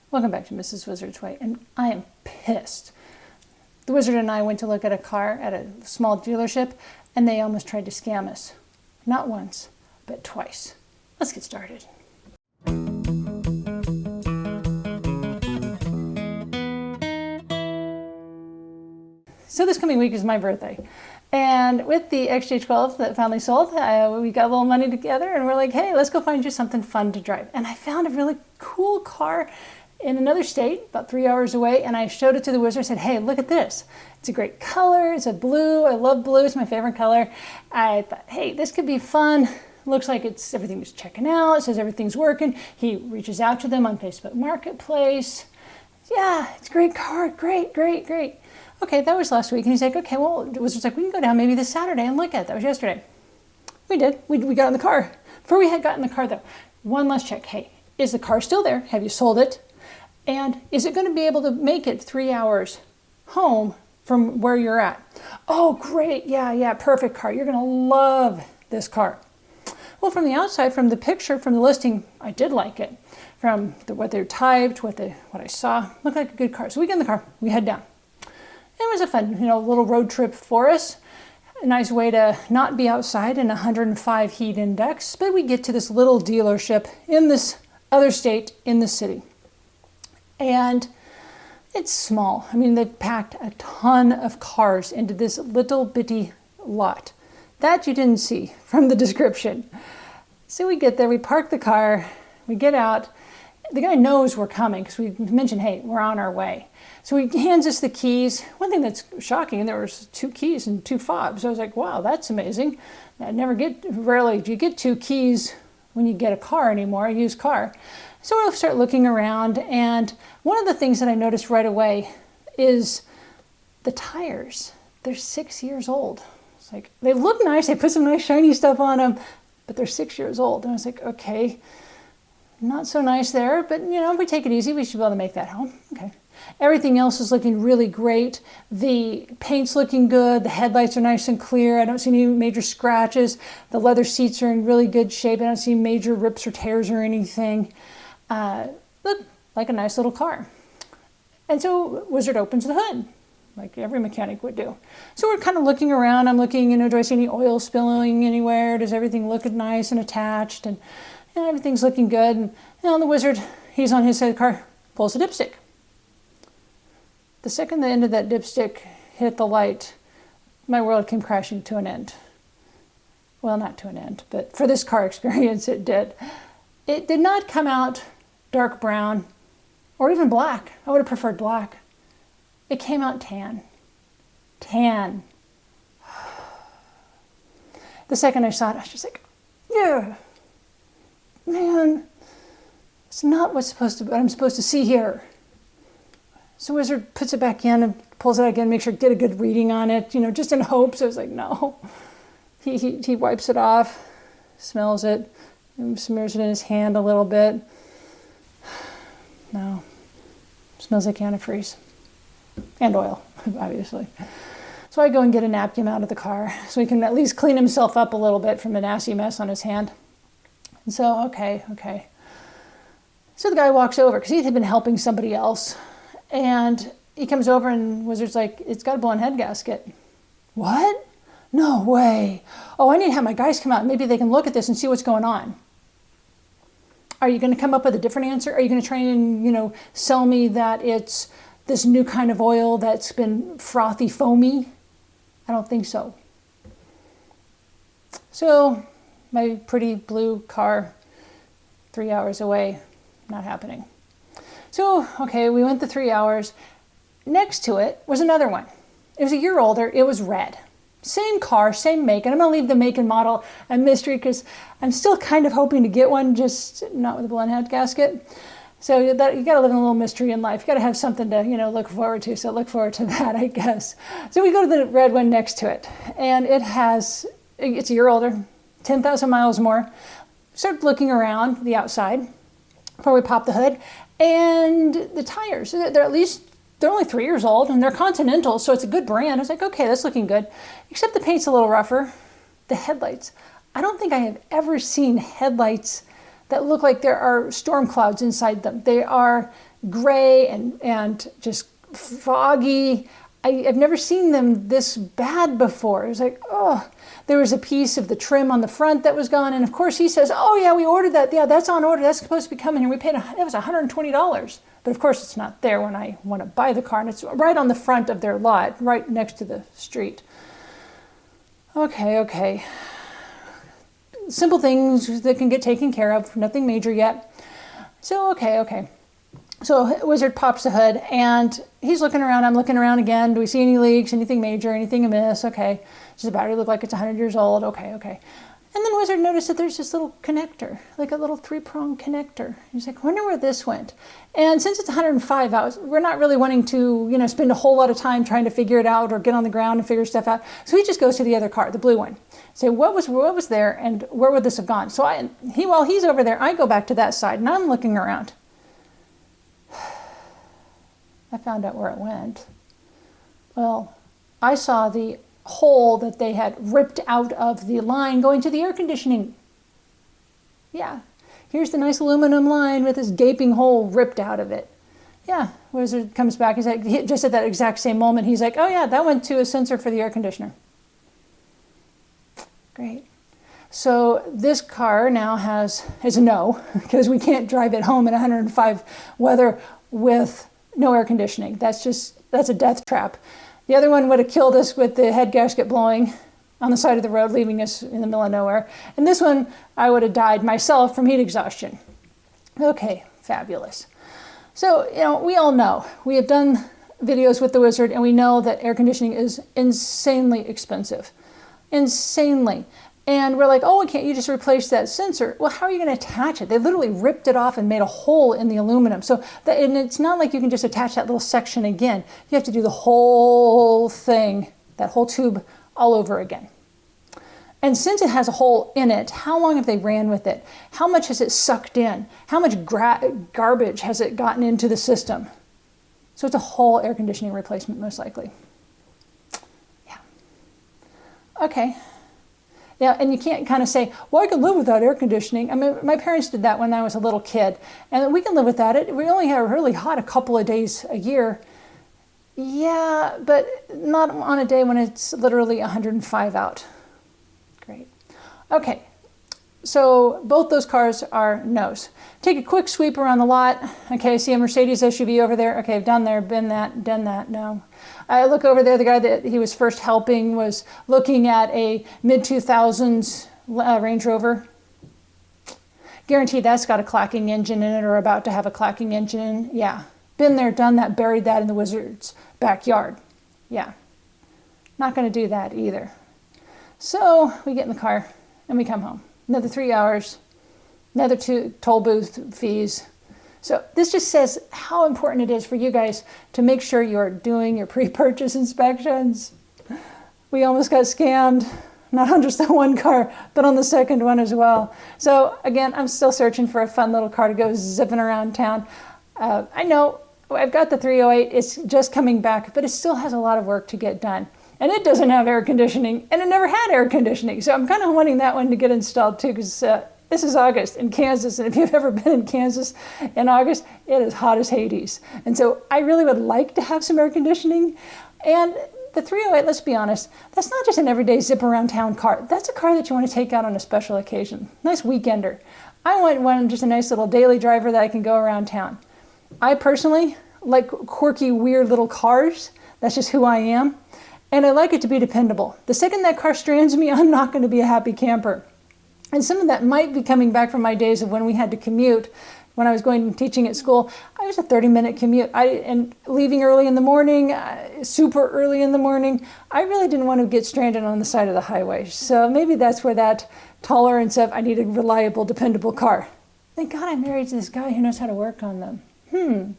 Welcome back to Mrs. Wizard's Way, and I am pissed. The wizard and I went to look at a car at a small dealership, and they almost tried to scam us. Not once, but twice. Let's get started. So this coming week is my birthday. And with the XJ12 that finally sold, we got a little money together and we're like, hey, let's go find you something fun to drive. And I found a really cool car in another state, about 3 hours away, and I showed it to the wizard. I said, hey, look at this. It's a great color. It's a blue. I love blue. It's my favorite color. I thought, hey, this could be fun. Looks like everything's checking out. It says everything's working. He reaches out to them on Facebook Marketplace. Yeah, it's a great car. Great. Okay, that was last week. And he's like, okay, well, the wizard's like, we can go down maybe this Saturday and look at it. That was yesterday. We did. We got in the car. Before we had gotten in the car, though, one last check. Hey, is the car still there? Have you sold it? And is it going to be able to make it 3 hours home from where you're at? Oh, great. Yeah, perfect car. You're going to love this car. Well, from the outside, from the picture, from the listing, I did like it. From what they typed, what I saw, looked like a good car. So we get in the car, we head down. It was a fun, little road trip for us. A nice way to not be outside in 105 heat index, but we get to this little dealership in this other state in the city. And it's small. I mean, they've packed a ton of cars into this little bitty lot. That you didn't see from the description. So we get there, we park the car, we get out. The guy knows we're coming because we mentioned, hey, we're on our way. So he hands us the keys. One thing that's shocking, there was 2 keys and 2 fobs. I was like, wow, that's amazing. Rarely do you get 2 keys when you get a car anymore, a used car. So we'll start looking around, and one of the things that I noticed right away is the tires. They're 6 years old. It's like, they look nice, they put some nice shiny stuff on them, but they're 6 years old. And I was like, okay, not so nice there, but if we take it easy, we should be able to make that home. Okay. Everything else is looking really great. The paint's looking good. The headlights are nice and clear. I don't see any major scratches. The leather seats are in really good shape. I don't see major rips or tears or anything. Look like a nice little car. And so Wizard opens the hood, like every mechanic would do. So we're kind of looking around. I'm looking, do I see any oil spilling anywhere? Does everything look nice and attached? And everything's looking good. And the Wizard, he's on his side of the car, pulls the dipstick. The second the end of that dipstick hit the light, my world came crashing to an end. Well, not to an end, but for this car experience, it did. It did not come out dark brown or even black. I would have preferred black. It came out tan. Tan. The second I saw it, I was just like, yeah, man, it's not what I'm supposed to see here. So Wizard puts it back in and pulls it out again, make sure to get a good reading on it, just in hopes. I was like, no. He wipes it off, smells it, and smears it in his hand a little bit. No. Smells like antifreeze. And oil, obviously. So I go and get a napkin out of the car so he can at least clean himself up a little bit from the nasty mess on his hand. And so, okay. So the guy walks over because he had been helping somebody else. And he comes over and Wizard's like, it's got a blown head gasket. What? No way. Oh, I need to have my guys come out. Maybe they can look at this and see what's going on. Are you going to come up with a different answer? Are you going to try and, sell me that it's this new kind of oil that's been frothy, foamy? I don't think so. So my pretty blue car, 3 hours away, not happening. So, okay, we went the 3 hours. Next to it was another one. It was a year older. It was red. Same car, same make. And I'm going to leave the make and model a mystery because I'm still kind of hoping to get one, just not with a blown head gasket. So you got to live in a little mystery in life. You got to have something to, look forward to. So look forward to that, I guess. So we go to the red one next to it. And it's a year older, 10,000 miles more. Start looking around the outside before we pop the hood. And the tires, they're only 3 years old and they're Continental, so it's a good brand. I was like, okay, that's looking good. Except the paint's a little rougher. The headlights. I don't think I have ever seen headlights that look like there are storm clouds inside them. They are gray and just foggy. I've never seen them this bad before. It was like, oh, there was a piece of the trim on the front that was gone. And of course he says, oh yeah, we ordered that. Yeah, that's on order. That's supposed to be coming here. We paid, it was $120. But of course it's not there when I want to buy the car. And it's right on the front of their lot, right next to the street. Okay. Simple things that can get taken care of. Nothing major yet. So, okay. So Wizard pops the hood and he's looking around. I'm looking around again. Do we see any leaks, anything major, anything amiss? Okay. Does the battery look like it's 100 years old? Okay. And then Wizard noticed that there's this little connector, like a little 3-prong connector. He's like, I wonder where this went. And since it's 105, we're not really wanting to, spend a whole lot of time trying to figure it out or get on the ground and figure stuff out. So he just goes to the other car, the blue one. Say, what was there and where would this have gone? So while he's over there, I go back to that side and I'm looking around. I found out where it went. Well, I saw the hole that they had ripped out of the line going to the air conditioning. Yeah, here's the nice aluminum line with this gaping hole ripped out of it. Yeah, Wizard comes back. He's like, just at that exact same moment, he's like, oh yeah, that went to a sensor for the air conditioner. Great. So this car now is a no, because we can't drive it home in 105 weather with no air conditioning. That's a death trap. The other one would have killed us with the head gasket blowing on the side of the road, leaving us in the middle of nowhere. And this one, I would have died myself from heat exhaustion. Okay, fabulous. So, we all know. We have done videos with the Wizard, and we know that air conditioning is insanely expensive. Insanely. And we're like, oh, can't you just replace that sensor? Well, how are you going to attach it? They literally ripped it off and made a hole in the aluminum. And it's not like you can just attach that little section again. You have to do the whole thing, that whole tube, all over again. And since it has a hole in it, how long have they ran with it? How much has it sucked in? How much garbage has it gotten into the system? So it's a whole air conditioning replacement, most likely. Yeah. Okay. Yeah, and you can't kind of say, well, I can live without air conditioning. I mean, my parents did that when I was a little kid, and we can live without it. We only have really hot a couple of days a year. Yeah, but not on a day when it's literally 105 out. Great. Okay, so both those cars are no's. Take a quick sweep around the lot. Okay, I see a Mercedes SUV over there. Okay, I've done there, been that, done that, no. I look over there, the guy that he was first helping was looking at a mid-2000s Range Rover. Guaranteed that's got a clacking engine in it or about to have a clacking engine. Yeah, been there, done that, buried that in the Wizard's backyard. Yeah, not going to do that either. So we get in the car and we come home. Another 3 hours, another 2 toll booth fees. So this just says how important it is for you guys to make sure you're doing your pre-purchase inspections. We almost got scammed, not on just that one car, but on the second one as well. So again, I'm still searching for a fun little car to go zipping around town. I know I've got the 308, it's just coming back, but it still has a lot of work to get done. And it doesn't have air conditioning, and it never had air conditioning. So I'm kind of wanting that one to get installed too, because this is August in Kansas, and if you've ever been in Kansas in August, it is hot as Hades. And so I really would like to have some air conditioning. And the 308, let's be honest, that's not just an everyday zip around town car. That's a car that you want to take out on a special occasion. Nice weekender. I want one, just a nice little daily driver that I can go around town. I personally like quirky, weird little cars. That's just who I am. And I like it to be dependable. The second that car strands me, I'm not going to be a happy camper. And some of that might be coming back from my days of when we had to commute. When I was going and teaching at school, I was a 30-minute commute. And leaving early in the morning, super early in the morning, I really didn't want to get stranded on the side of the highway. So maybe that's where that tolerance of I need a reliable, dependable car. Thank God I'm married to this guy who knows how to work on them.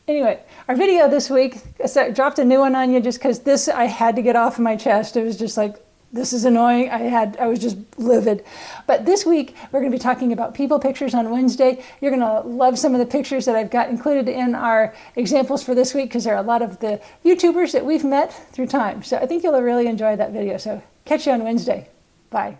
Anyway, our video this week, I dropped a new one on you just because this I had to get off of my chest. It was just like, this is annoying. I was just livid. But this week, we're going to be talking about people pictures on Wednesday. You're going to love some of the pictures that I've got included in our examples for this week because there are a lot of the YouTubers that we've met through time. So I think you'll really enjoy that video. So catch you on Wednesday. Bye.